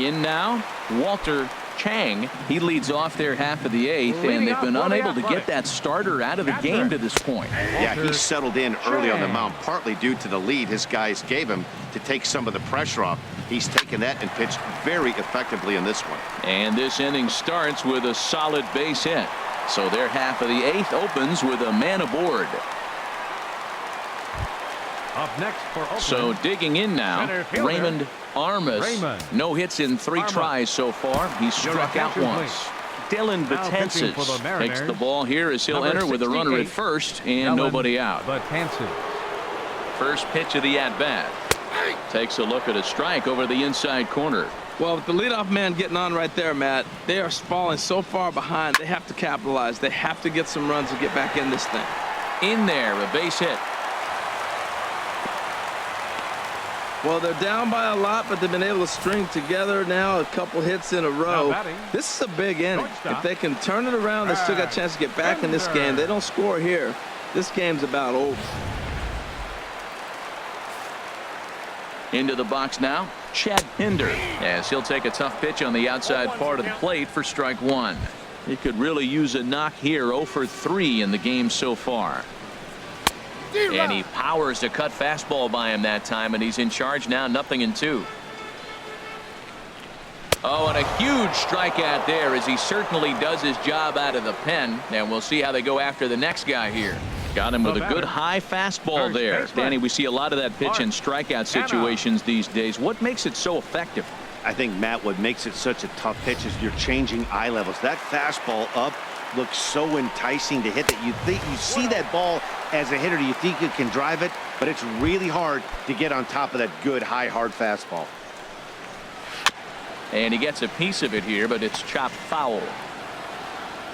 In now, Walter Chang. He leads off their half of the 8th, and they've been unable to get that starter out of the game to this point. Yeah, he settled in early on the mound, partly due to the lead his guys gave him to take some of the pressure off. He's taken that and pitched very effectively in this one. And this inning starts with a solid base hit. So their half of the 8th opens with a man aboard. Up next for Oakland. So digging in now, Raymond Armas. No hits in 3 tries so far. He's struck out once. Dylan Betances takes the ball here as he'll enter with a runner at first and nobody out. First pitch of the at-bat. Takes a look at a strike over the inside corner. Well, with the leadoff man getting on right there, Matt, they are falling so far behind. They have to capitalize. They have to get some runs to get back in this thing. In there, a base hit. Well, they're down by a lot, but they've been able to string together now a couple hits in a row. This is a big inning. If they can turn it around, they still got a chance to get back in this game. They don't score here. This game's about over. Into the box now, Chad Pinder, as he'll take a tough pitch on the outside part of the plate for strike 1. He could really use a knock here. 0 for 3 in the game so far. And he powers a cut fastball by him that time, and he's in charge now, 0-2. Oh, and a huge strikeout there as he certainly does his job out of the pen. And we'll see how they go after the next guy here. Got him with a good high fastball there. Danny, we see a lot of that pitch in strikeout situations these days. What makes it so effective? I think, Matt, what makes it such a tough pitch is you're changing eye levels. That fastball up looks so enticing to hit that you think you see that ball as a hitter, you think you can drive it, but it's really hard to get on top of that good high hard fastball. And he gets a piece of it here, but it's chopped foul.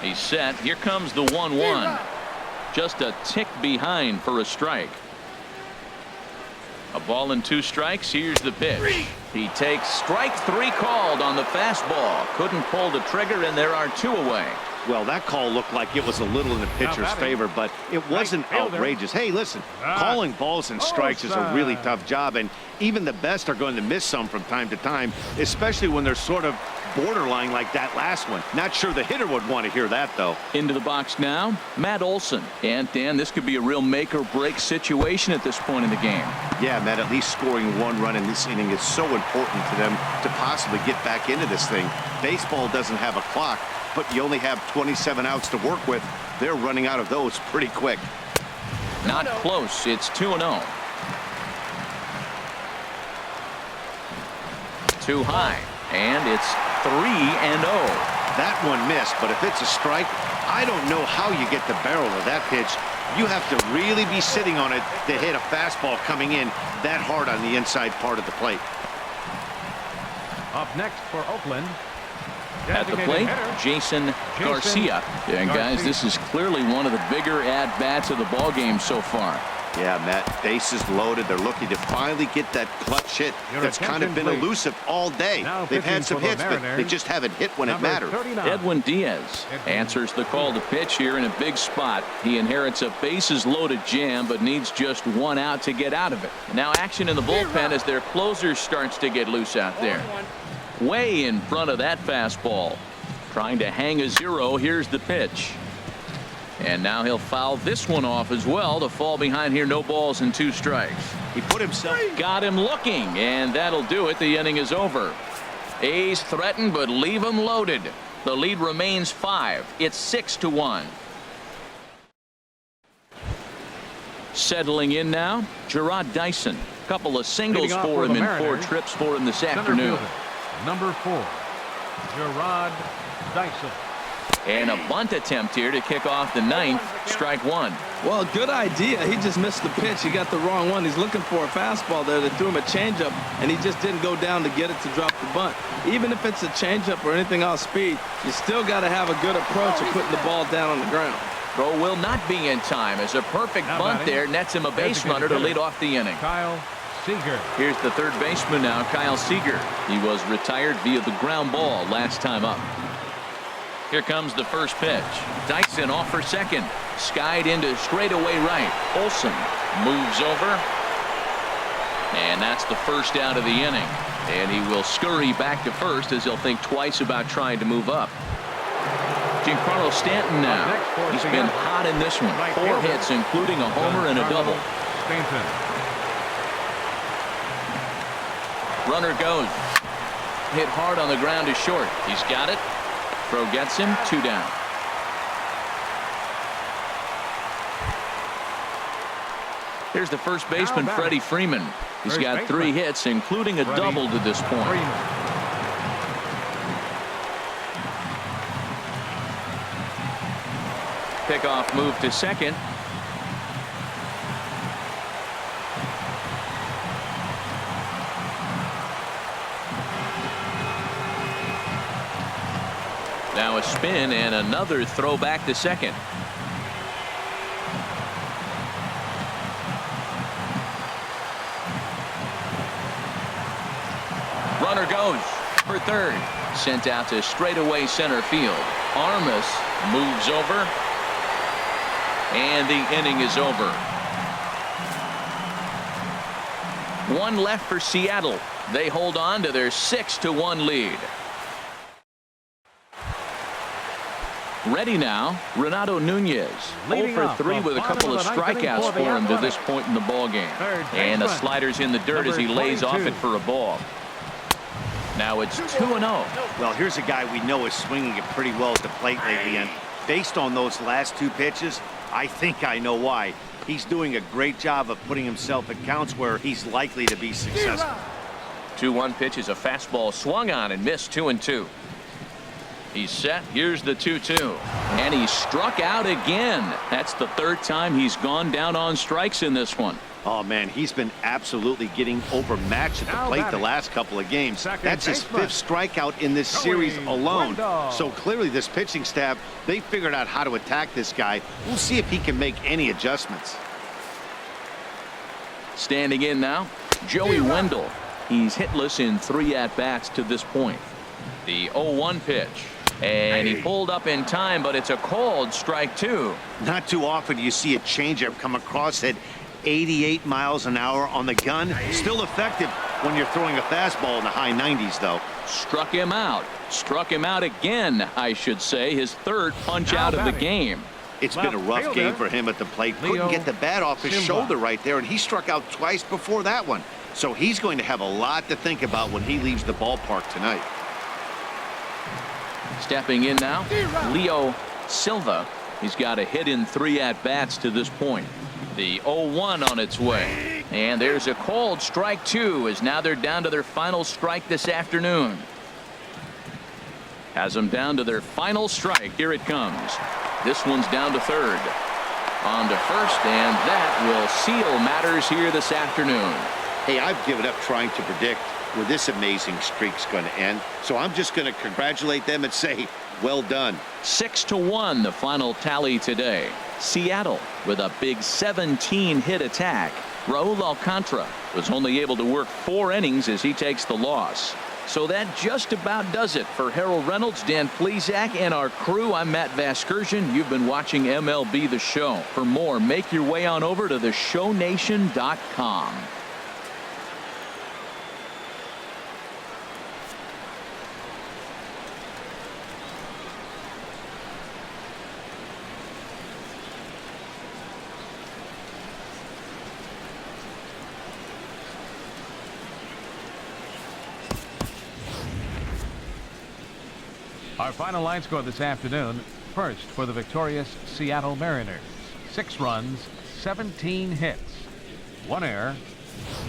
He's set. Here comes the 1-1. Just a tick behind for a strike. A ball and 2 strikes. Here's the pitch. He takes strike 3 called on the fastball. Couldn't pull the trigger, and there are 2 away. Well, that call looked like it was a little in the pitcher's favor, but it wasn't outrageous. Hey, listen, calling balls and strikes is a really tough job, and even the best are going to miss some from time to time, especially when they're sort of borderline like that last one. Not sure the hitter would want to hear that, though. Into the box now, Matt Olson. And, Dan, this could be a real make-or-break situation at this point in the game. Yeah, Matt, at least scoring 1 run in this inning is so important to them to possibly get back into this thing. Baseball doesn't have a clock, but you only have 27 outs to work with. They're running out of those pretty quick. Not close. It's 2-0. Too high. And it's 3-0. That one missed, but if it's a strike, I don't know how you get the barrel of that pitch. You have to really be sitting on it to hit a fastball coming in that hard on the inside part of the plate. Up next for Oakland. At the plate, Jason Garcia. And guys, this is clearly one of the bigger at-bats of the ball game so far. Yeah, Matt, bases loaded. They're looking to finally get that clutch hit that's kind of been elusive all day. They've had some hits, but they just haven't hit when it mattered. Edwin Diaz answers the call to pitch here in a big spot. He inherits a bases loaded jam, but needs just 1 out to get out of it. Now action in the bullpen as their closer starts to get loose out there. Way in front of that fastball. Trying to hang a 0. Here's the pitch. And now he'll foul this one off as well to fall behind here. No balls and 2 strikes. He put himself. Got him looking, and that'll do it. The inning is over. A's threaten, but leave them loaded. The lead remains 5. It's 6-1. Settling in now, Gerard Dyson. Couple of singles for him in 4 trips for him this afternoon. Number 4, Gerard Dyson. And a bunt attempt here to kick off the 9th. Strike 1. Well, good idea. He just missed the pitch. He got the wrong one. He's looking for a fastball there. They threw him a changeup, and he just didn't go down to get it to drop the bunt. Even if it's a changeup or anything off speed, you still got to have a good approach of putting the ball down on the ground. Throw will not be in time as a perfect bunt there nets him a base runner to lead off the inning. Kyle Seager. Here's the third baseman now, Kyle Seager. He was retired via the ground ball last time up. Here comes the first pitch. Dyson off for second. Skied into straightaway right. Olson moves over. And that's the first out of the inning. And he will scurry back to first as he'll think twice about trying to move up. Giancarlo Stanton now. He's been hot in this one. 4 hits, including a homer and a double. Stanton. Runner goes. Hit hard on the ground to short. He's got it. Throw gets him. 2 down. Here's the first baseman, Freddie Freeman. He's got 3 hits, including a double to this point. Pickoff move to second. Now a spin and another throw back to second. Runner goes for third. Sent out to straightaway center field. Armas moves over. And the inning is over. 1 left for Seattle. They hold on to their 6-1 lead. Ready now, Renato Nunez. 0 for 3 with a couple of strikeouts for him to this point in the ball game. And the slider's in the dirt as he lays off it for a ball. Now it's 2-0. Well, here's a guy we know is swinging it pretty well at the plate lately, and based on those last 2 pitches, I think I know why. He's doing a great job of putting himself at counts where he's likely to be successful. 2-1 pitch is a fastball swung on and missed. 2-2. He's set. Here's the 2-2. And he struck out again. That's the 3rd time he's gone down on strikes in this one. Oh, man, he's been absolutely getting overmatched at the plate the last couple of games. That's his 5th strikeout in this series alone. So clearly this pitching staff, they figured out how to attack this guy. We'll see if he can make any adjustments. Standing in now, Joey Wendell. He's hitless in 3 at-bats to this point. The 0-1 pitch. And he pulled up in time, but it's a called strike 2. Not too often do you see a changeup come across at 88 miles an hour on the gun. Still effective when you're throwing a fastball in the high 90s, though. Struck him out. Struck him out again, I should say. His 3rd punch out of the game. It's been a rough game for him at the plate. Couldn't get the bat off his shoulder right there, and he struck out twice before that one. So he's going to have a lot to think about when he leaves the ballpark tonight. Stepping in now, Leo Silva. He's got a hit in 3 at-bats to this point. The 0-1 on its way. And there's a called strike 2 as now they're down to their final strike this afternoon. Has them down to their final strike. Here it comes. This one's down to 3rd. On to 1st, and that will seal matters here this afternoon. Hey, I've given up trying to predict where this amazing streak's going to end. So I'm just going to congratulate them and say, well done. 6-1 the final tally today. Seattle with a big 17-hit attack. Raul Alcantara was only able to work 4 innings as he takes the loss. So that just about does it for Harold Reynolds, Dan Plesac, and our crew. I'm Matt Vasgersian. You've been watching MLB The Show. For more, make your way on over to theshownation.com. Our final line score this afternoon. First for the victorious Seattle Mariners. 6 runs, 17 hits, 1 error.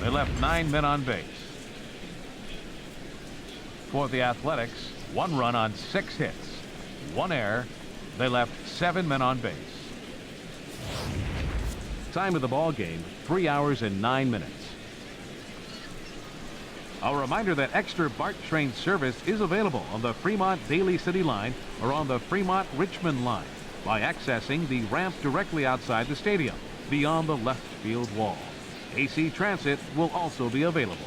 They left 9 men on base. For the Athletics, 1 run on 6 hits, 1 error. They left 7 men on base. Time of the ball game, 3 hours and 9 minutes. A reminder that extra BART train service is available on the Fremont Daly City line or on the Fremont Richmond line by accessing the ramp directly outside the stadium beyond the left field wall. AC Transit will also be available.